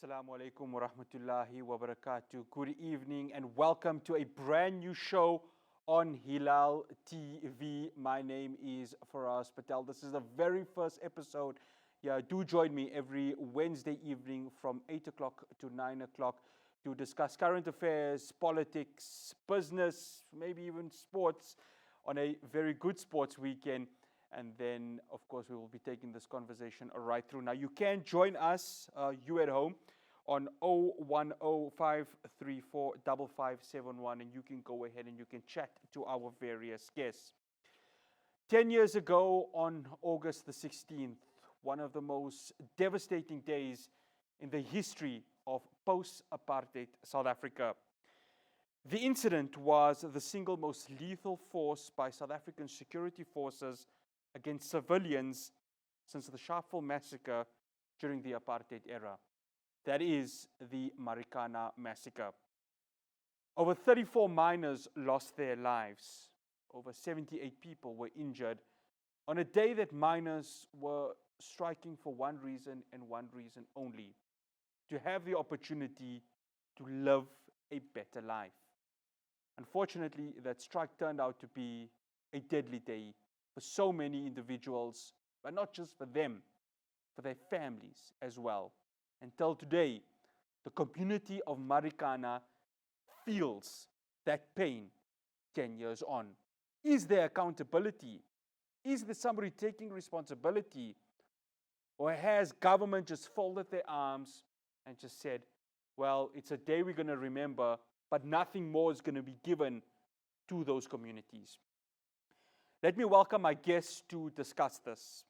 Assalamu alaikum wa rahmatullahi wa barakatuh. Good evening and welcome to a brand new show on Hilaal TV. My name is Faraz Patel. This is the very first episode. Yeah, do join me every Wednesday evening from 8 o'clock to 9 o'clock to discuss current affairs, politics, business, maybe even sports on a very good sports weekend. And then, of course, we will be taking this conversation right through. Now, you can join us, you at home, on 010-534-5571, and you can go ahead and you can chat to our various guests. 10 years ago, on August the 16th, one of the most devastating days in the history of post-apartheid South Africa. The incident was the single most lethal force by South African security forces against civilians since the Sharpeville massacre during the apartheid era. That is the Marikana massacre. Over 34 miners lost their lives. Over 78 people were injured on a day that miners were striking for one reason and one reason only: to have the opportunity to live a better life. Unfortunately, that strike turned out to be a deadly day for so many individuals, but not just for them, for their families as well. Until today, the community of Marikana feels that pain 10 years on. Is there accountability? Is there somebody taking responsibility? Or has government just folded their arms and just said, well, it's a day we're going to remember, but nothing more is going to be given to those communities? Let me welcome my guests to discuss this.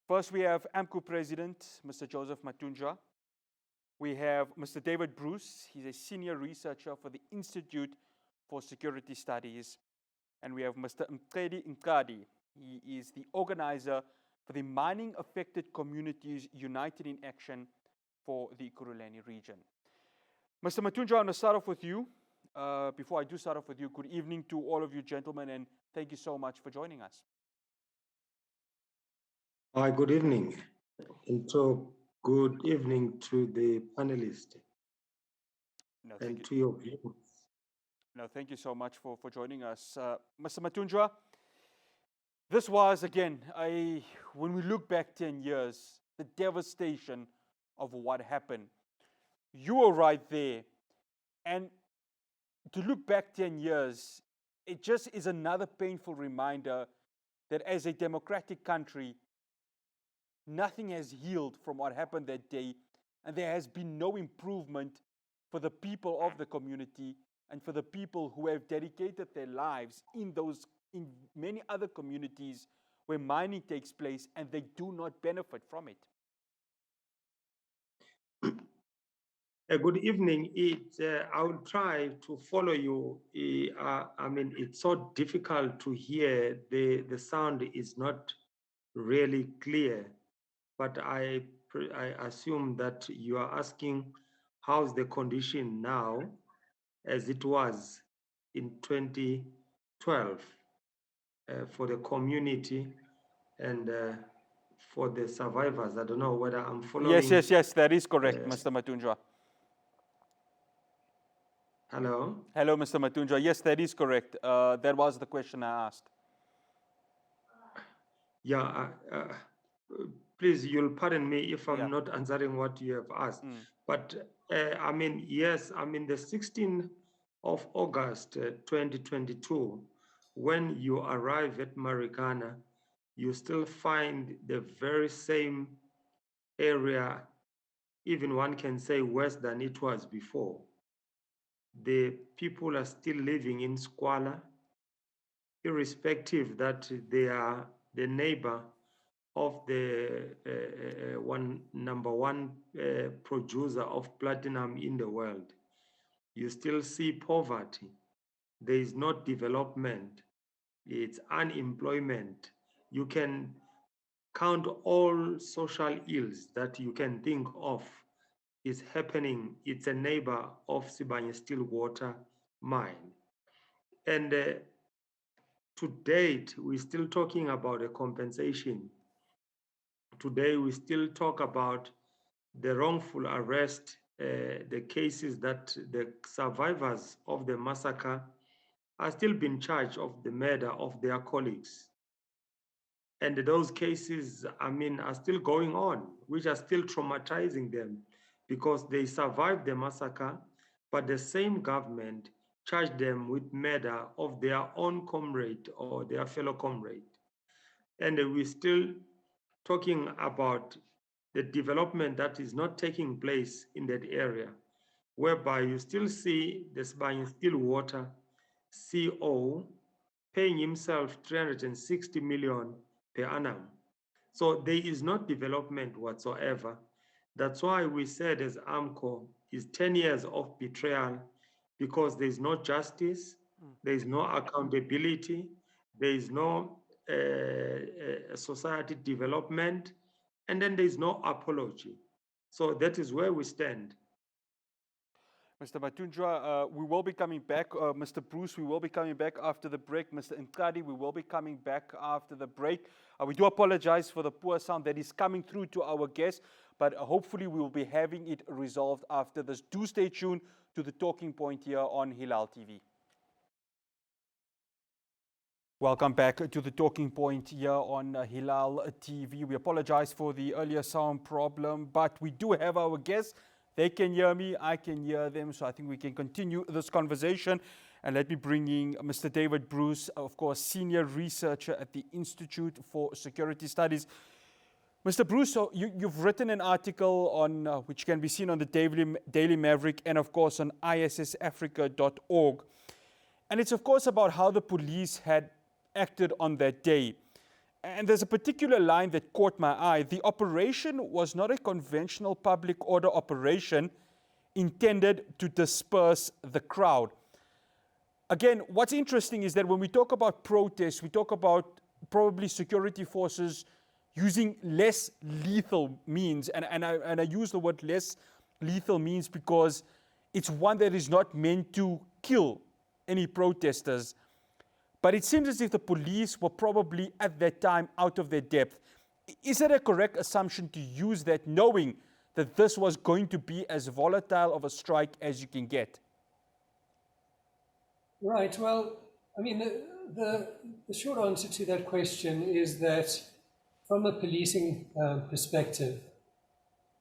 First, we have AMCU President, Mr. Joseph Matunjwa. We have Mr. David Bruce. He's a senior researcher for the Institute for Security Studies. And we have Mr. Mqedi Nkadi. He is the organizer for the Mining Affected Communities United in Action for the Ekurhuleni region. Mr. Matunjwa, I'm going to start off with you. Before I do start off with you, good evening to all of you gentlemen, and thank you so much for joining us. Hi, good evening. And so good evening to the panelists and to your viewers. No, thank you so much for joining us. Mr. Matunjwa, this was, again, when we look back 10 years, the devastation of what happened. You were right there. And to look back 10 years, it just is another painful reminder that as a democratic country, nothing has healed from what happened that day, and there has been no improvement for the people of the community and for the people who have dedicated their lives in many other communities where mining takes place, and they do not benefit from it. Good evening. I will try to follow you. It's so difficult to hear. The sound is not really clear, but I assume that you are asking how's the condition now as it was in 2012 for the community and for the survivors. I don't know whether I'm following. Yes, that is correct, Mr. Matunjwa. Hello? Hello, Mr. Matunjwa. Yes, that is correct. That was the question I asked. Yeah, please, you'll pardon me if I'm not answering what you have asked. But yes, the 16th of August 2022, when you arrive at Marikana, you still find the very same area, even one can say worse than it was before. The people are still living in squalor, irrespective that they are the neighbor of the number one producer of platinum in the world. You still see poverty. There is no development. It's unemployment. You can count all social ills that you can think of is happening. It's a neighbor of Sibanye Stillwater mine. And to date, we're still talking about a compensation. Today, we still talk about the wrongful arrest, the cases that the survivors of the massacre are still being charged of the murder of their colleagues. And those cases, I mean, are still going on, which are still traumatizing them because they survived the massacre, but the same government charged them with murder of their own comrade or their fellow comrade. And we're still talking about the development that is not taking place in that area, whereby you still see the Sibanye-Stillwater CO paying himself 360 million per annum. So there is not development whatsoever. That's why we said as AMCO is 10 years of betrayal because there's no justice, there's no accountability, there is no society development, and then there's no apology. So that is where we stand. Mr. Matunjwa, we will be coming back. Mr. Bruce, we will be coming back after the break. Mr. Nkadi, we will be coming back after the break. We do apologize for the poor sound that is coming through to our guests, but hopefully we will be having it resolved after this. Do stay tuned to the Talking Point here on Hilaal TV. Welcome back to the Talking Point here on Hilaal TV. We apologize for the earlier sound problem, but we do have our guests. They can hear me, I can hear them, so I think we can continue this conversation. And let me bring in Mr. David Bruce, of course, senior researcher at the Institute for Security Studies. Mr. Bruce, so you've written an article on which can be seen on the Daily Maverick and, of course, on issafrica.org. And it's, of course, about how the police had acted on that day. And there's a particular line that caught my eye. The operation was not a conventional public order operation intended to disperse the crowd. Again, what's interesting is that when we talk about protests, we talk about probably security forces using less lethal means. And I use the word less lethal means because it's one that is not meant to kill any protesters. But it seems as if the police were probably at that time out of their depth. Is it a correct assumption to use that, knowing that this was going to be as volatile of a strike as you can get? Right. Well, I mean, the short answer to that question is that from a policing perspective,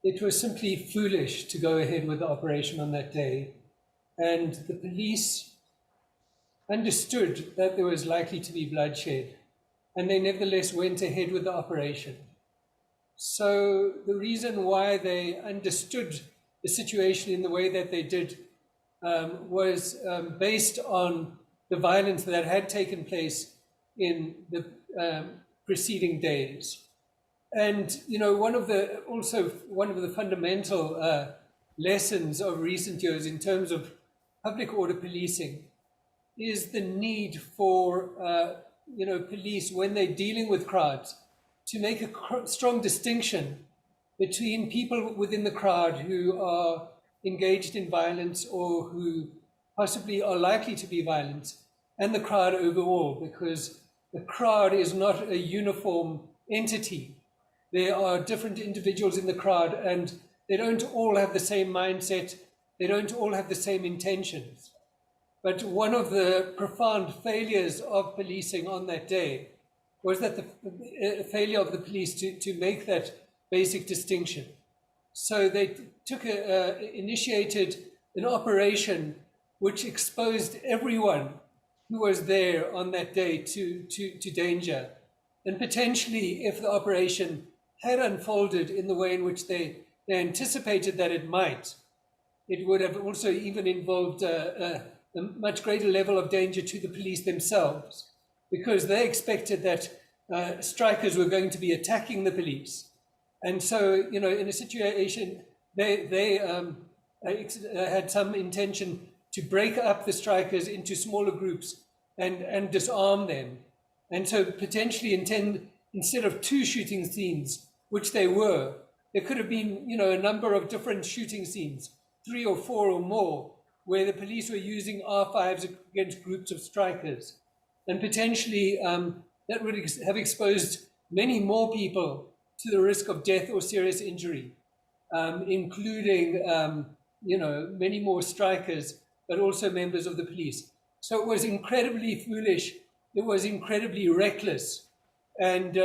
it was simply foolish to go ahead with the operation on that day. And the police understood that there was likely to be bloodshed, and they nevertheless went ahead with the operation. So the reason why they understood the situation in the way that they did was based on the violence that had taken place in the preceding days. And, you know, one of the fundamental lessons of recent years in terms of public order policing is the need for, police, when they're dealing with crowds, to make a strong distinction between people within the crowd who are engaged in violence or who possibly are likely to be violent, and the crowd overall, because the crowd is not a uniform entity. There are different individuals in the crowd, and they don't all have the same mindset. They don't all have the same intentions. But one of the profound failures of policing on that day was that the failure of the police to make that basic distinction. So they initiated an operation which exposed everyone who was there on that day to danger. And potentially, if the operation had unfolded in the way in which they anticipated that it might, it would have also even involved a much greater level of danger to the police themselves, because they expected that strikers were going to be attacking the police. And so, you know, in a situation, they had some intention to break up the strikers into smaller groups and disarm them. And so potentially instead of 2 shooting scenes, which they were, there could have been, you know, a number of different shooting scenes, 3 or 4 or more, where the police were using R5s against groups of strikers. And potentially that would have exposed many more people to the risk of death or serious injury. including, many more strikers, but also members of the police. So it was incredibly foolish. It was incredibly reckless, and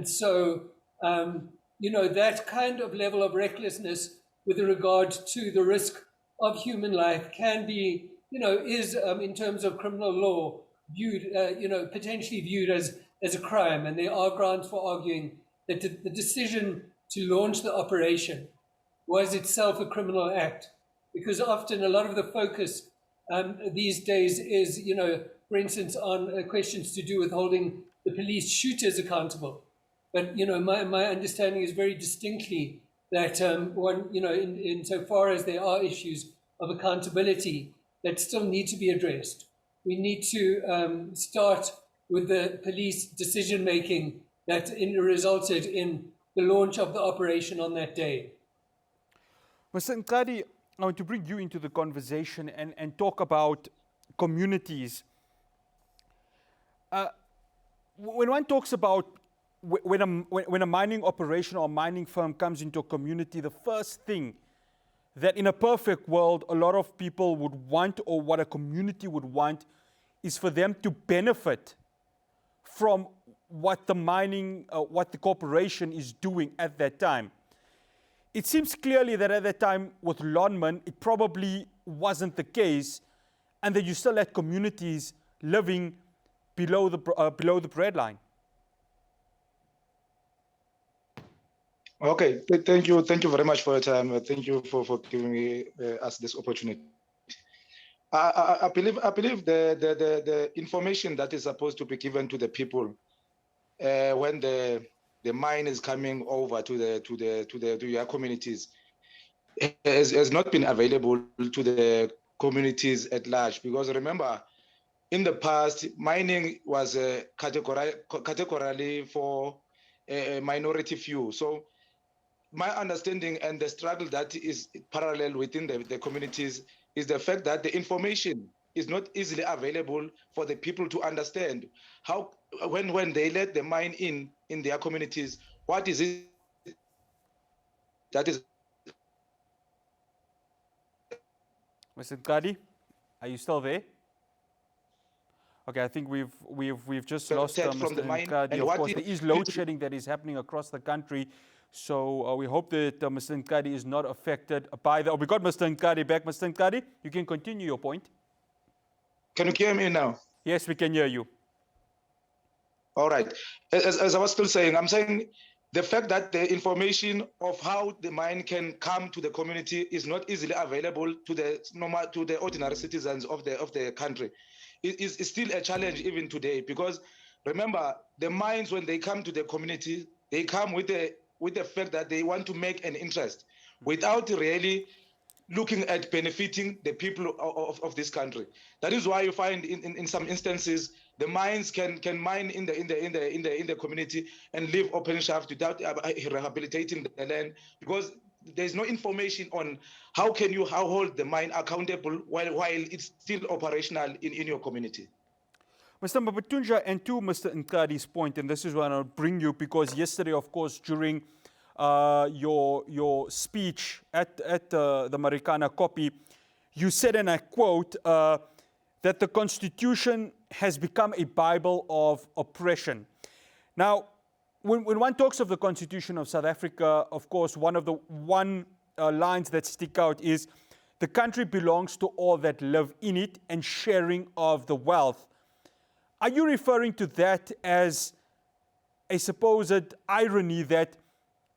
so that kind of level of recklessness with regard to the risk of human life can be, is in terms of criminal law viewed, potentially viewed as a crime, and there are grounds for arguing that the decision to launch the operation was itself a criminal act, because often a lot of the focus these days is, for instance, on questions to do with holding the police shooters accountable. But, my understanding is very distinctly that insofar as there are issues of accountability that still need to be addressed, we need to start with the police decision-making that resulted in the launch of the operation on that day. Mr. Nkadi, I want to bring you into the conversation and talk about communities. When one talks about when a mining operation or a mining firm comes into a community, the first thing that in a perfect world a lot of people would want, or what a community would want, is for them to benefit from what the corporation is doing at that time. It seems clearly that at that time with Lonmin, it probably wasn't the case, and that you still had communities living below the bread line. Okay, thank you very much for your time. Thank you for giving me, us this opportunity. I believe the information that is supposed to be given to the people when the mine is coming over to your communities has not been available to the communities at large, because remember, in the past, mining was categorically for a minority few. So my understanding and the struggle that is parallel within the communities is the fact that the information is not easily available for the people to understand how, when they let the mine in their communities, what is it that is. Mr. Nkadi, are you still there? Okay, I think we've just lost from Mr. the mine, Nkadi. and Of what course, is- there is load shedding that is happening across the country. So we hope that Mr. Nkadi is not affected by that. Oh, we got Mr. Nkadi back. Mr. Nkadi, you can continue your point. Can you hear me now? Yes, we can hear you. All right. As I was still saying, I'm saying the fact that the information of how the mine can come to the community is not easily available to the ordinary citizens of the country is still a challenge even today, because remember, the mines, when they come to the community, they come with the fact that they want to make an interest without really looking at benefiting the people of this country. That is why you find in some instances the mines can mine in the community and leave open shaft without rehabilitating the land, because there's no information on how can you hold the mine accountable while it's still operational in your community. Mr. Mabatunja, and to Mr. Nkadi's point, and this is what I'll bring you, because yesterday, of course, during your speech at the Marikana copy, you said, and I quote, that the Constitution has become a Bible of oppression. Now, when one talks of the Constitution of South Africa, of course, one of the lines that stick out is, the country belongs to all that live in it, and sharing of the wealth. Are you referring to that as a supposed irony that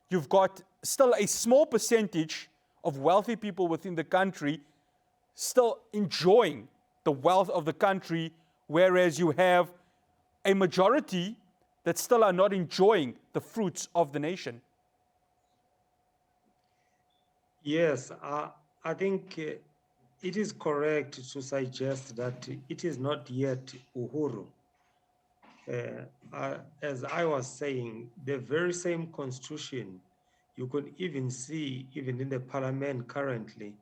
you've got still a small percentage of wealthy people within the country still enjoying the wealth of the country, whereas you have a majority that still are not enjoying the fruits of the nation? Yes, I think it is correct to suggest that it is not yet Uhuru. As I was saying, the very same constitution, you could even see, even in the parliament currently,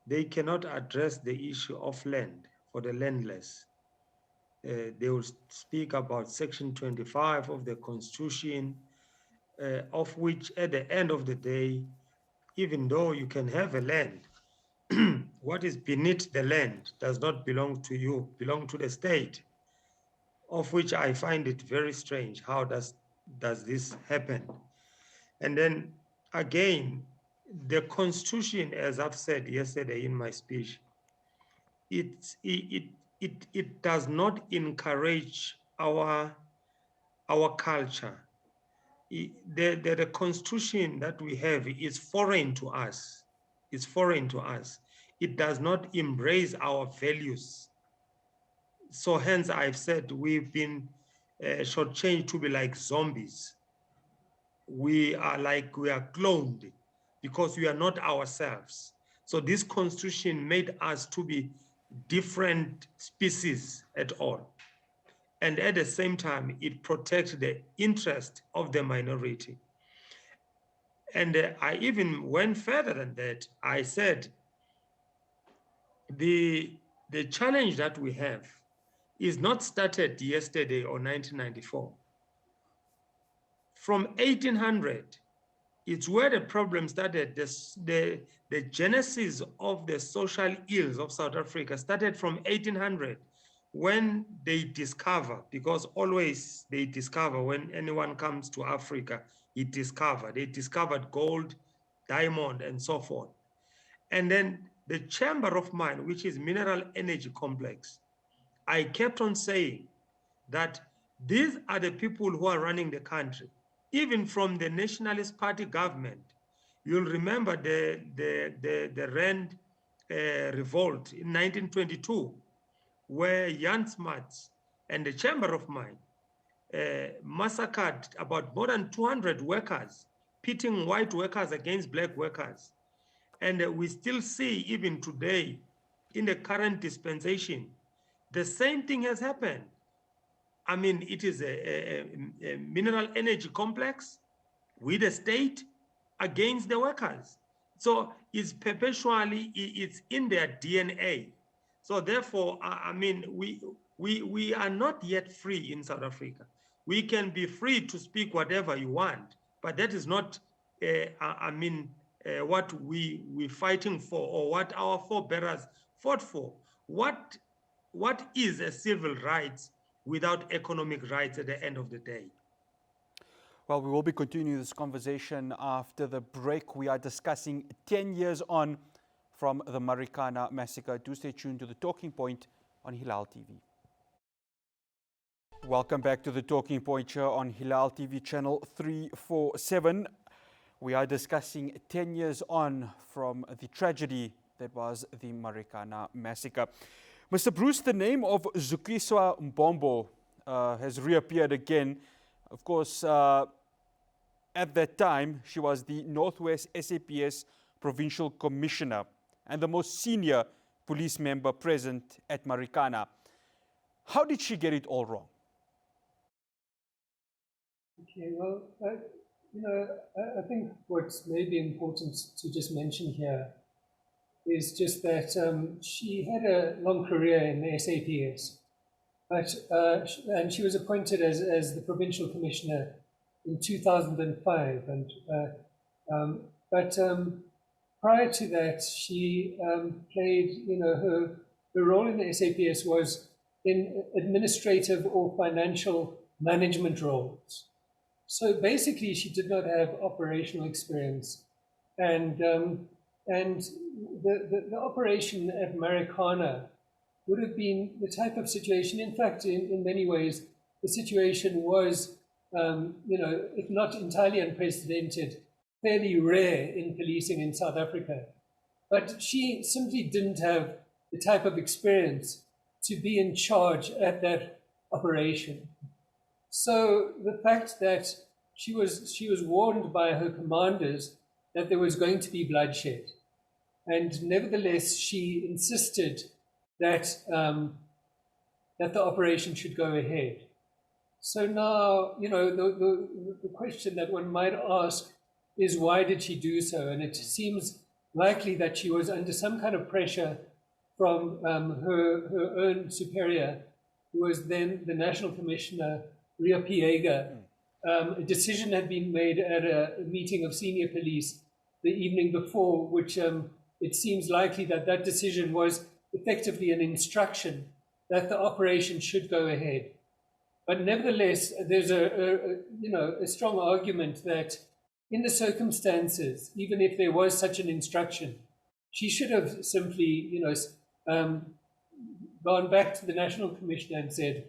they cannot address the issue of land for the landless. They will speak about Section 25 of the Constitution, of which at the end of the day, even though you can have a land, what is beneath the land does not belong to you, belong to the state, of which I find it very strange. How does this happen? And then again, the Constitution, as I've said yesterday in my speech, it does not encourage our culture. The Constitution that we have is foreign to us. It's foreign to us. It does not embrace our values. So hence I've said we've been shortchanged to be like zombies. We are cloned because we are not ourselves. So this Constitution made us to be different species at all. And at the same time, it protects the interest of the minority. And I even went further than that. I said, the challenge that we have is not started yesterday or 1994. From 1800, it's where the problem started. The genesis of the social ills of South Africa started from 1800, when they discover, because always they discover when anyone comes to Africa, they discovered gold, diamond, and so forth. And then the Chamber of Mine, which is mineral energy complex, I kept on saying that these are the people who are running the country. Even from the Nationalist Party government, you'll remember the Rand revolt in 1922, where Jan Smuts and the Chamber of Mine massacred about more than 200 workers, pitting white workers against black workers. And we still see, even today, in the current dispensation, the same thing has happened. I mean, it is a mineral energy complex with the state against the workers. So it's perpetually, it's in their DNA. So therefore, I mean, we are not yet free in South Africa. We can be free to speak whatever you want, but that is not, what we're fighting for, or what our forebears fought for. What is a civil rights without economic rights at the end of the day? Well, we will be continuing this conversation after the break. We are discussing 10 years on from the Marikana massacre. Do stay tuned to The Talking Point on Hilaal TV. Welcome back to The Talking Point here on Hilaal TV channel 347. We are discussing 10 years on from the tragedy that was the Marikana massacre. Mr. Bruce, the name of Zukiswa Mbombo has reappeared again. Of course, at that time, she was the Northwest SAPS Provincial Commissioner and the most senior police member present at Marikana. How did she get it all wrong? Okay, well, I think what's maybe important to just mention here is just that she had a long career in the SAPS, and she was appointed as the provincial commissioner in 2005. But prior to that, she played, her role in the SAPS was in administrative or financial management roles. So basically, she did not have operational experience, and the operation at Marikana would have been the type of situation. In fact, in many ways, the situation was, if not entirely unprecedented, fairly rare in policing in South Africa. But she simply didn't have the type of experience to be in charge at that operation. So the fact that she was warned by her commanders that there was going to be bloodshed, and nevertheless she insisted that that the operation should go ahead. So now, the question that one might ask is, why did she do so? And it seems likely that she was under some kind of pressure from her own superior, who was then the National Commissioner, Ria Piega, a decision had been made at a meeting of senior police the evening before, which it seems likely that that decision was effectively an instruction that the operation should go ahead. But nevertheless, there's a strong argument that in the circumstances, even if there was such an instruction, she should have simply, gone back to the National Commissioner and said,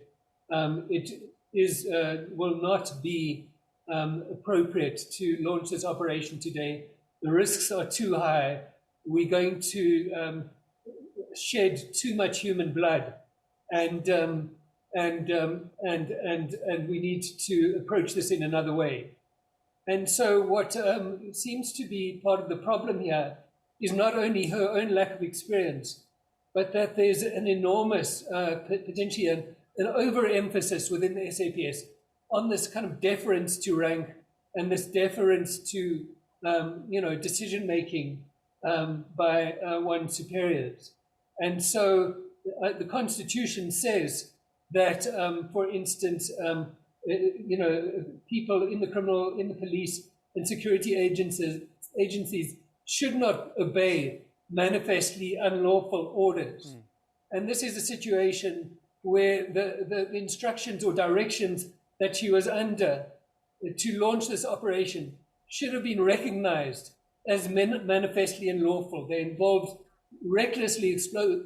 will not be appropriate to launch this operation today. The risks are too high. We're going to shed too much human blood, and we need to approach this in another way. And so what seems to be part of the problem here is not only her own lack of experience, but that there's an enormous, potentially an overemphasis within the SAPS on this kind of deference to rank and this deference to, decision-making by one's superiors. And so the Constitution says that, for instance, people in the police and security agencies should not obey manifestly unlawful orders. And this is a situation where the instructions or directions that she was under to launch this operation should have been recognized as manifestly unlawful. They involved recklessly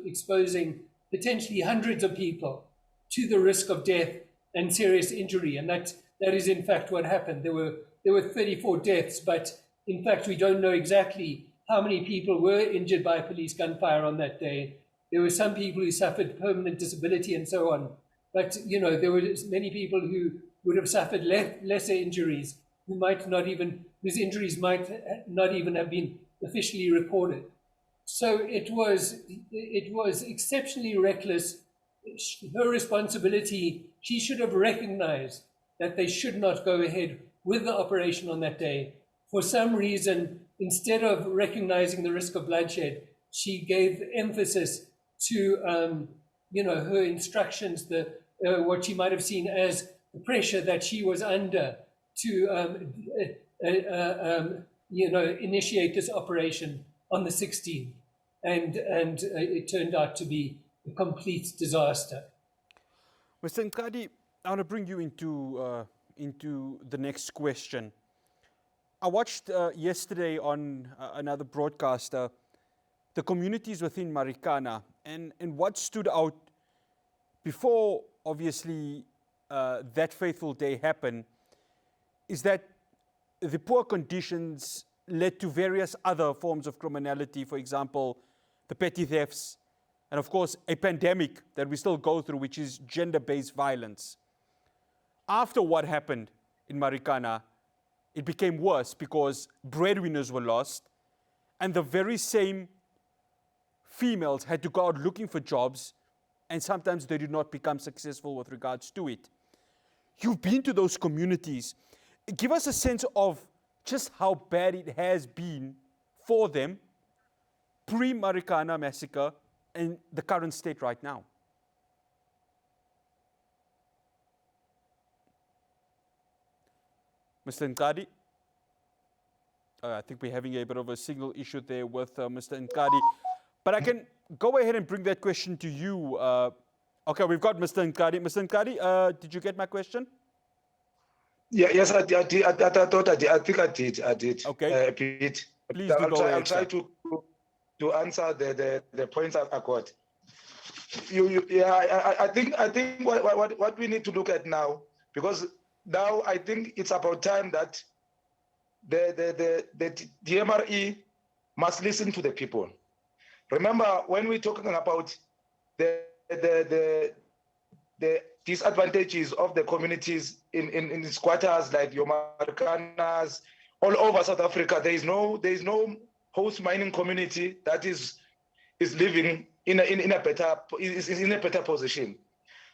exposing potentially hundreds of people to the risk of death and serious injury. And that is in fact what happened. There were 34 deaths, but in fact we don't know exactly how many people were injured by police gunfire on that day. There were some people who suffered permanent disability and so on. But there were many people who would have suffered lesser injuries, whose injuries might not even have been officially recorded. So it was exceptionally reckless. Her responsibility, she should have recognized that they should not go ahead with the operation on that day. For some reason, instead of recognizing the risk of bloodshed, she gave emphasis to her instructions, what she might have seen as the pressure that she was under to initiate this operation on the 16th, and it turned out to be a complete disaster. Mr. Nkadi, I want to bring you into the next question. I watched yesterday on another broadcaster the communities within Marikana, and what stood out before, obviously, that fateful day happened, is that the poor conditions led to various other forms of criminality, for example, the petty thefts, and of course, a pandemic that we still go through, which is gender-based violence. After what happened in Marikana, it became worse because breadwinners were lost, and the very same females had to go out looking for jobs, and sometimes they did not become successful with regards to it. You've been to those communities. Give us a sense of just how bad it has been for them pre-Marikana massacre and the current state right now. Mr. Nkadi? I think we're having a bit of a signal issue there with Mr. Nkadi. But I can go ahead and bring that question to you. Okay, we've got Mr. Nkadi. Mr. Nkadi, did you get my question? Yeah, yes, I did. I thought I did. I think I did. Okay. A bit. Please do go ahead. I'll try to answer the points I got. I think what we need to look at now, because now I think it's about time that the DMRE must listen to the people. Remember, when we're talking about the disadvantages of the communities in squatters like your Marikanas all over South Africa, there is no host mining community that is living in a better position.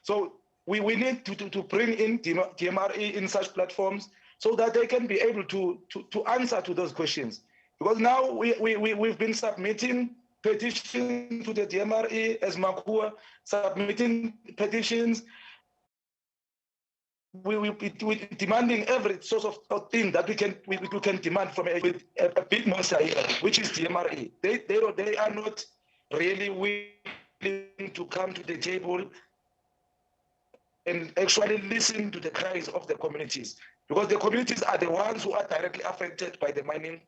So we need to bring in DMRE in such platforms so that they can be able to answer to those questions. Because now we've been submitting petitions to the DMRE as Makua, submitting petitions we demanding every sort of thing that we can demand from a big monster here, which is the MRA. They are not really willing to come to the table and actually listen to the cries of the communities, because the communities are the ones who are directly affected by the mining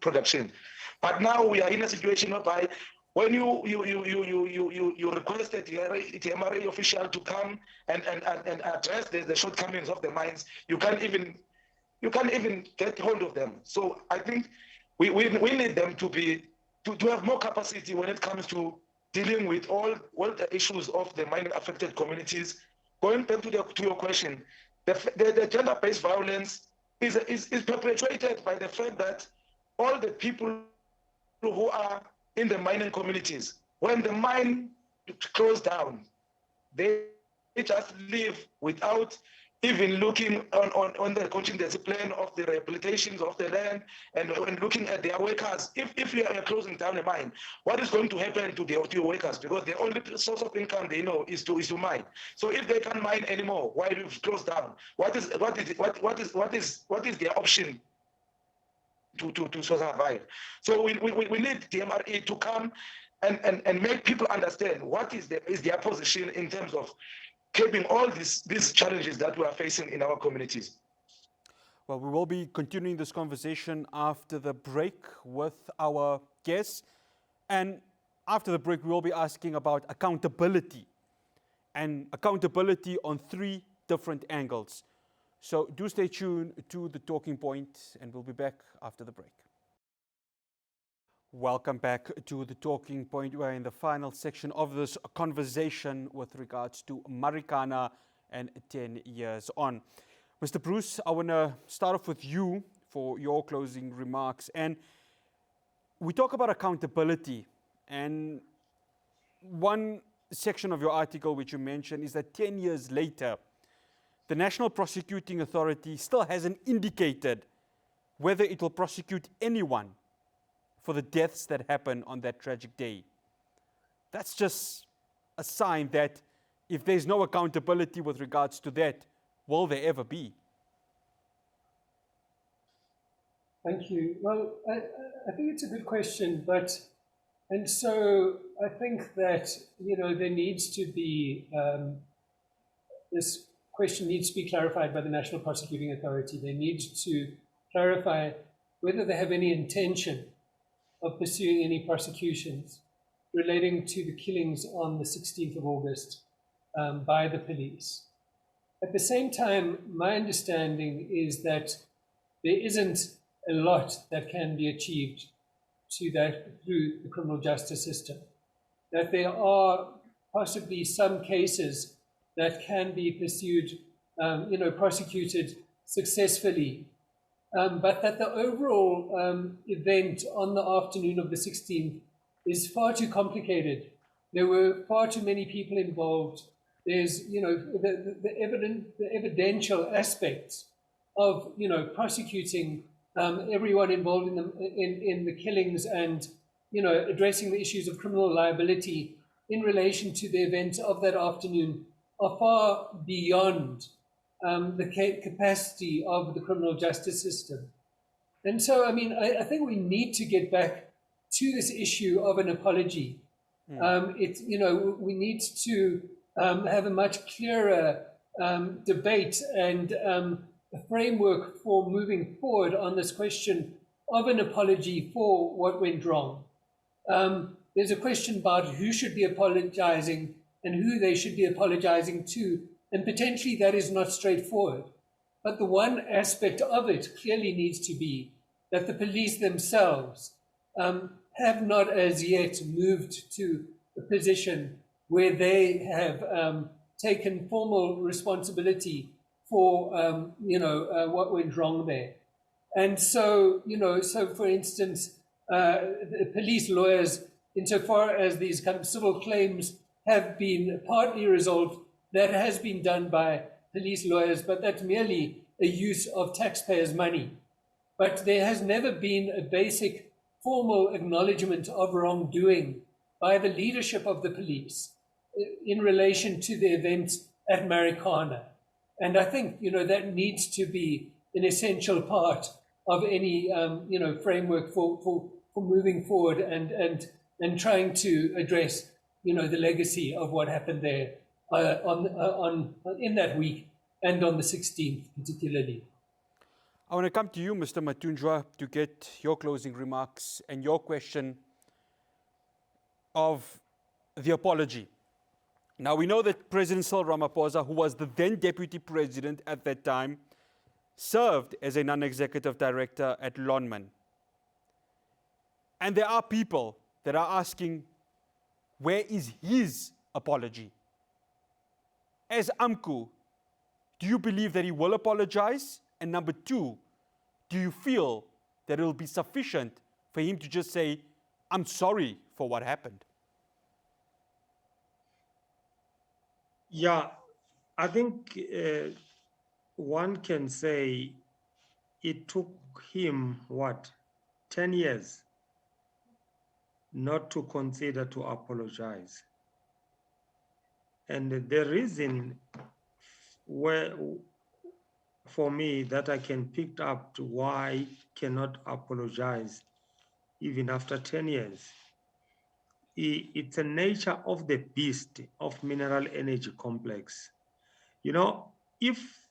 production. But now we are in a situation whereby when you requested the MRA official to come and address the shortcomings of the mines, you can't even get hold of them. So I think we need them to have more capacity when it comes to dealing with all the issues of the mining affected communities. Going back to your question, the gender-based violence is perpetuated by the fact that all the people who are in the mining communities, when the mine closed down, they just leave without even looking on the contingency plan of the rehabilitations of the land, and when looking at their workers. If you are closing down a mine, what is going to happen to your workers? Because the only source of income they know is to mine. So if they can't mine anymore while you've closed down, what is their option to survive? So we need the MRA to come and make people understand what is their position in terms of keeping all these challenges that we are facing in our communities. Well, we will be continuing this conversation after the break with our guests. And after the break, we will be asking about accountability, and accountability on 3 different angles. So do stay tuned to The Talking Point, and we'll be back after the break. Welcome back to The Talking Point. We're in the final section of this conversation with regards to Marikana and 10 years on. Mr. Bruce, I want to start off with you for your closing remarks. And we talk about accountability. And one section of your article which you mentioned is that 10 years later, the National Prosecuting Authority still hasn't indicated whether it will prosecute anyone for the deaths that happened on that tragic day. That's just a sign that if there's no accountability with regards to that, will there ever be? Thank you. Well, I think it's a good question, and so I think that, there needs to be, this question needs to be clarified by the National Prosecuting Authority. They need to clarify whether they have any intention of pursuing any prosecutions relating to the killings on the 16th of August by the police. At the same time, my understanding is that there isn't a lot that can be achieved through the criminal justice system. That there are possibly some cases that can be pursued, prosecuted successfully, but that the overall event on the afternoon of the 16th is far too complicated. There were far too many people involved. There's, the evidential aspects of, prosecuting everyone involved in the killings and, addressing the issues of criminal liability in relation to the events of that afternoon are far beyond the capacity of the criminal justice system. And so, I think we need to get back to this issue of an apology. We need to have a much clearer debate and a framework for moving forward on this question of an apology for what went wrong. There's a question about who should be apologizing and who they should be apologizing to, and potentially that is not straightforward. But the one aspect of it clearly needs to be that the police themselves have not as yet moved to a position where they have taken formal responsibility for, what went wrong there. And so, so for instance, the police lawyers, insofar as these kind of civil claims have been partly resolved, that has been done by police lawyers, but that's merely a use of taxpayers' money. But there has never been a basic formal acknowledgement of wrongdoing by the leadership of the police in relation to the events at Marikana. And I think, that needs to be an essential part of any, framework for moving forward and trying to address, the legacy of what happened there in that week and on the 16th particularly. I want to come to you, Mr. Matunjwa, to get your closing remarks and your question of the apology. Now, we know that President Cyril Ramaphosa, who was the then deputy president at that time, served as a non-executive director at Lonmin. And there are people that are asking, where is his apology? As AMCU, do you believe that he will apologize? And number two, do you feel that it will be sufficient for him to just say, I'm sorry for what happened? Yeah, I think one can say it took him, 10 years not to consider to apologize. And the reason for me that I can pick up to why he cannot apologize even after 10 years, it's the nature of the beast of mineral energy complex. If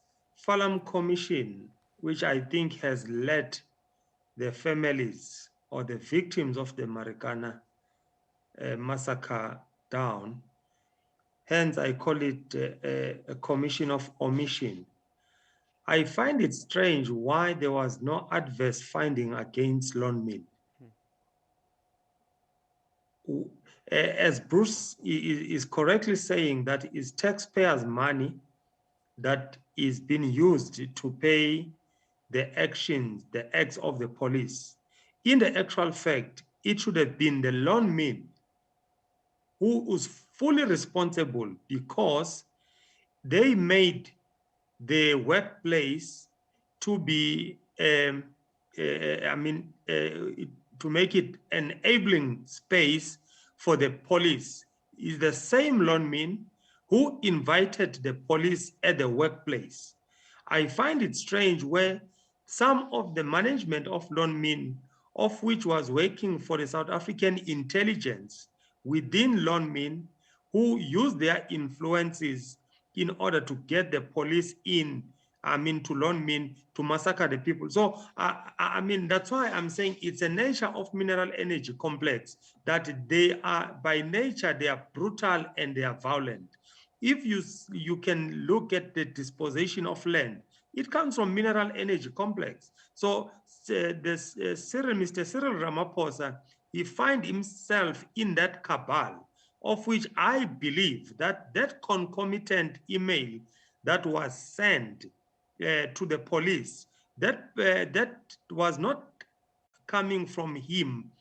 Falam Commission, which I think has led the families or the victims of the Marikana massacre down, hence I call it a commission of omission. I find it strange why there was no adverse finding against Lonmin. As Bruce is correctly saying, that is taxpayers' money that is being used to pay the acts of the police. In the actual fact, it should have been the Lonmin who was fully responsible, because they made the workplace to be, to make it an enabling space for the police. Is the same Lonmin who invited the police at the workplace. I find it strange where some of the management of Lonmin, of which was working for the South African intelligence within Lonmin, who used their influences in order to get the police to Lonmin to massacre the people. So, that's why I'm saying it's a nature of mineral energy complex, that they are, by nature, they are brutal and they are violent. If you can look at the disposition of land, it comes from mineral energy complex. So Mr. Cyril Ramaphosa, he find himself in that cabal, of which I believe that concomitant email that was sent to the police, that was not coming from him,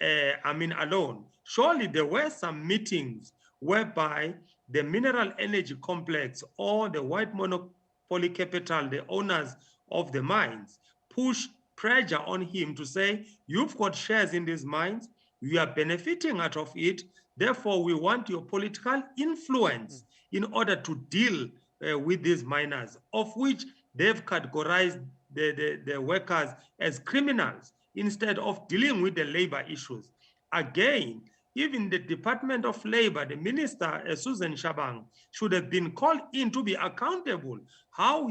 alone. Surely there were some meetings whereby the mineral energy complex or the white monopoly capital, the owners of the mines, pushed pressure on him to say, you've got shares in these mines, you are benefiting out of it, therefore we want your political influence in order to deal with these miners, of which they've categorized the workers as criminals instead of dealing with the labor issues. Again, even the Department of Labor, the Minister, Susan Shabang, should have been called in to be accountable how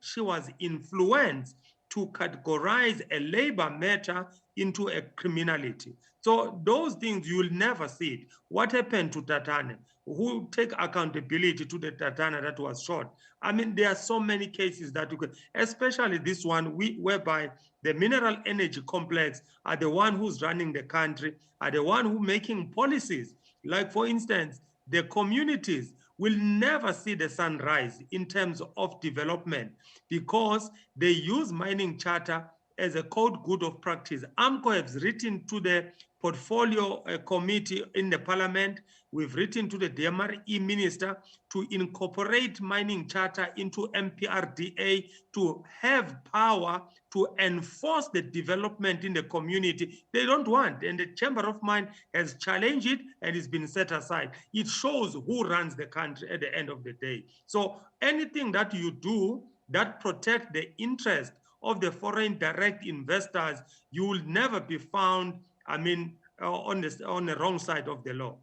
she was influenced to categorize a labor matter into a criminality. So those things, you will never see it. What happened to Tatane? Who take accountability to the Tatana that was shot? There are so many cases that you could, especially this one, whereby the mineral energy complex are the one who's running the country, are the one who making policies. Like, for instance, the communities will never see the sunrise in terms of development, because they use mining charter as a code good of practice. AMCO has written to the portfolio committee in the parliament. We've written to the DMRE minister to incorporate mining charter into MPRDA to have power to enforce the development in the community. They don't want, and the Chamber of Mine has challenged it and it's been set aside. It shows who runs the country at the end of the day. So anything that you do that protect the interest of the foreign direct investors, you will never be found, on the wrong side of the law.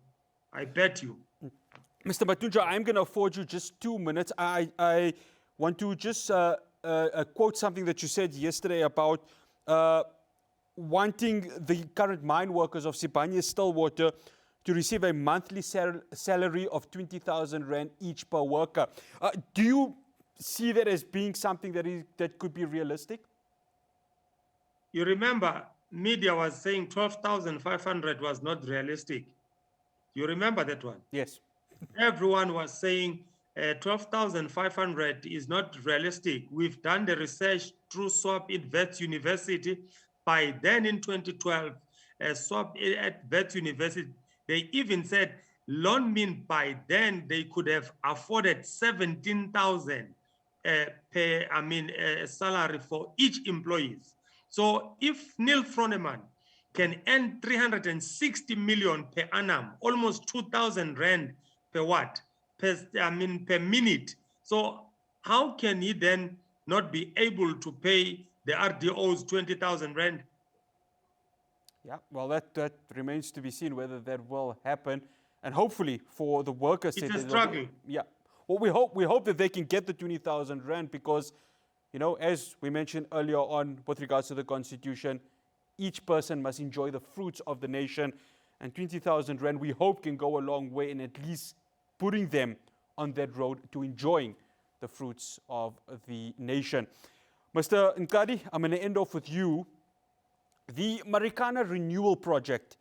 I bet you. Mr. Matunja, I'm going to afford you just 2 minutes. I want to just quote something that you said yesterday about wanting the current mine workers of Sibanye-Stillwater to receive a monthly salary of 20,000 Rand each per worker. Do you see that as being something that could be realistic? You remember, media was saying 12,500 was not realistic. You remember that one? Yes. Everyone was saying 12,500 is not realistic. We've done the research through SWAP at Wits University. By then in 2012, SWAP at Wits University, they even said Lonmin by then they could have afforded 17,000 salary for each employee. So if Neil Froneman can earn 360 million per annum, almost 2,000 Rand per watt, per minute. So how can he then not be able to pay the RDOs 20,000 Rand? Yeah, well, that remains to be seen whether that will happen. And hopefully for the workers, it's a struggle. Yeah. Well, we hope that they can get the 20,000 Rand because, you know, as we mentioned earlier on with regards to the Constitution, each person must enjoy the fruits of the nation. And 20,000 Rand, we hope, can go a long way in at least putting them on that road to enjoying the fruits of the nation. Mr. Nkadi, I'm going to end off with you. The Marikana Renewal Project.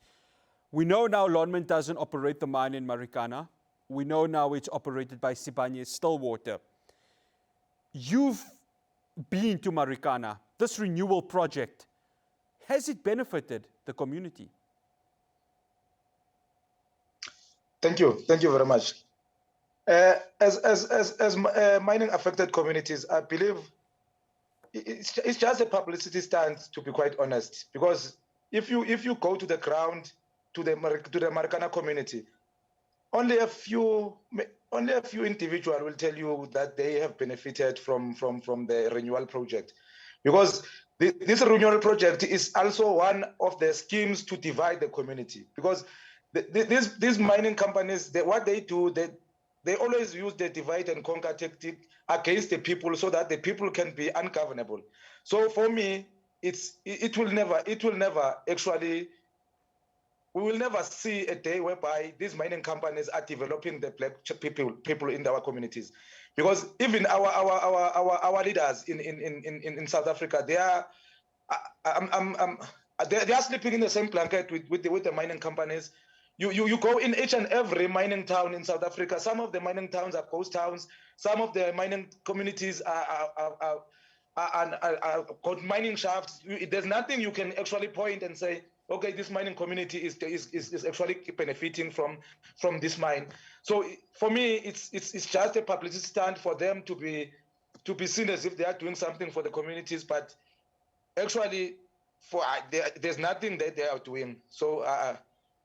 We know now Lonmin doesn't operate the mine in Marikana. We know now it's operated by Sibanye-Stillwater. You've been to Marikana. This renewal project, has it benefited the community? Thank you very much. As mining affected communities, I believe it's just a publicity stunt, to be quite honest. Because if you go to the ground, to the Marikana community, only a few individuals will tell you that they have benefited from the renewal project, because this renewal project is also one of the schemes to divide the community. Because these mining companies, what they do, they always use the divide and conquer tactic against the people, so that the people can be ungovernable. So for me, it will never actually. We will never see a day whereby these mining companies are developing the black people in our communities, because even our leaders in South Africa, they are sleeping in the same blanket with the mining companies. You go in each and every mining town in South Africa. Some of the mining towns are ghost towns. Some of the mining communities are got mining shafts. There's nothing you can actually point and say, okay, this mining community is actually benefiting from this mine. So for me, it's just a publicity stunt for them to be seen as if they are doing something for the communities, but actually, there's nothing that they are doing. So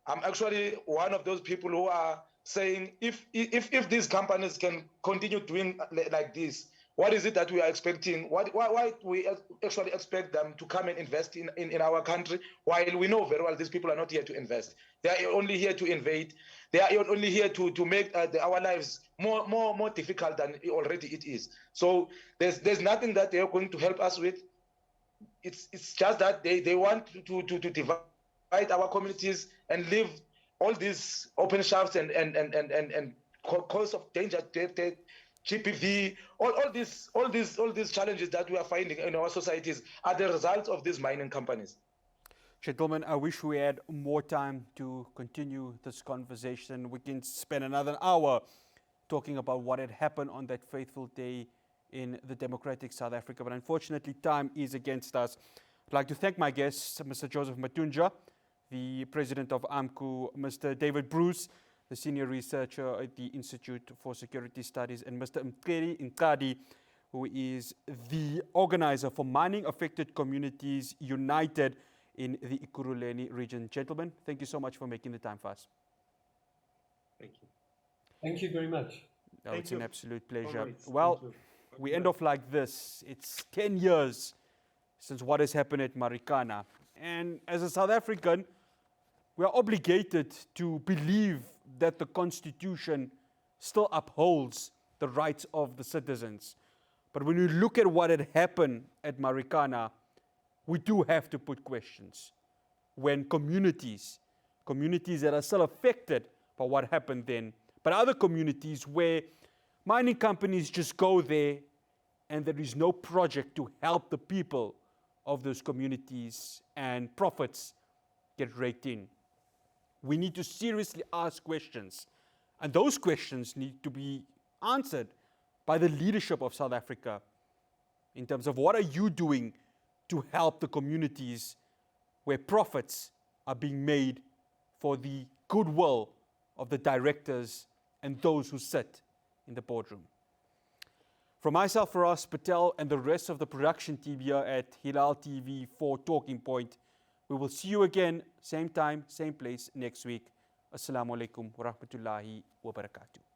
I'm actually one of those people who are saying, if these companies can continue doing like this, what is it that we are expecting? Why we actually expect them to come and invest in our country, while we know very well these people are not here to invest. They are only here to invade. They are only here to make our lives more difficult than already it is. So there's nothing that they are going to help us with. It's just that they want to divide our communities and leave all these open shafts and cause of danger, GPV, all these challenges that we are finding in our societies are the result of these mining companies. Gentlemen, I wish we had more time to continue this conversation. We can spend another hour talking about what had happened on that fateful day in the democratic South Africa, but unfortunately time is against us. I'd like to thank my guests, Mr. Joseph Matunja, the president of AMCU, Mr. David Bruce, the senior researcher at the Institute for Security Studies, and Mr. Mkeri Nkadi, who is the organizer for Mining Affected Communities United in the Ekurhuleni region. Gentlemen, thank you so much for making the time for us. Thank you. Thank you very much. No, Thank it's you. an absolute pleasure. Comrades, thank Well, you. we end off like this. It's 10 years since what has happened at Marikana. And as a South African, we are obligated to believe that the Constitution still upholds the rights of the citizens. But when we look at what had happened at Marikana, we do have to put questions. When communities that are still affected by what happened then, but other communities where mining companies just go there and there is no project to help the people of those communities and profits get raked in. We need to seriously ask questions, and those questions need to be answered by the leadership of South Africa in terms of what are you doing to help the communities where profits are being made for the goodwill of the directors and those who sit in the boardroom. From myself, Faraz Patel, and the rest of the production team here at Hilaal TV for Talking Point, we will see you again, same time, same place next week. Assalamu alaikum wa rahmatullahi wa barakatuh.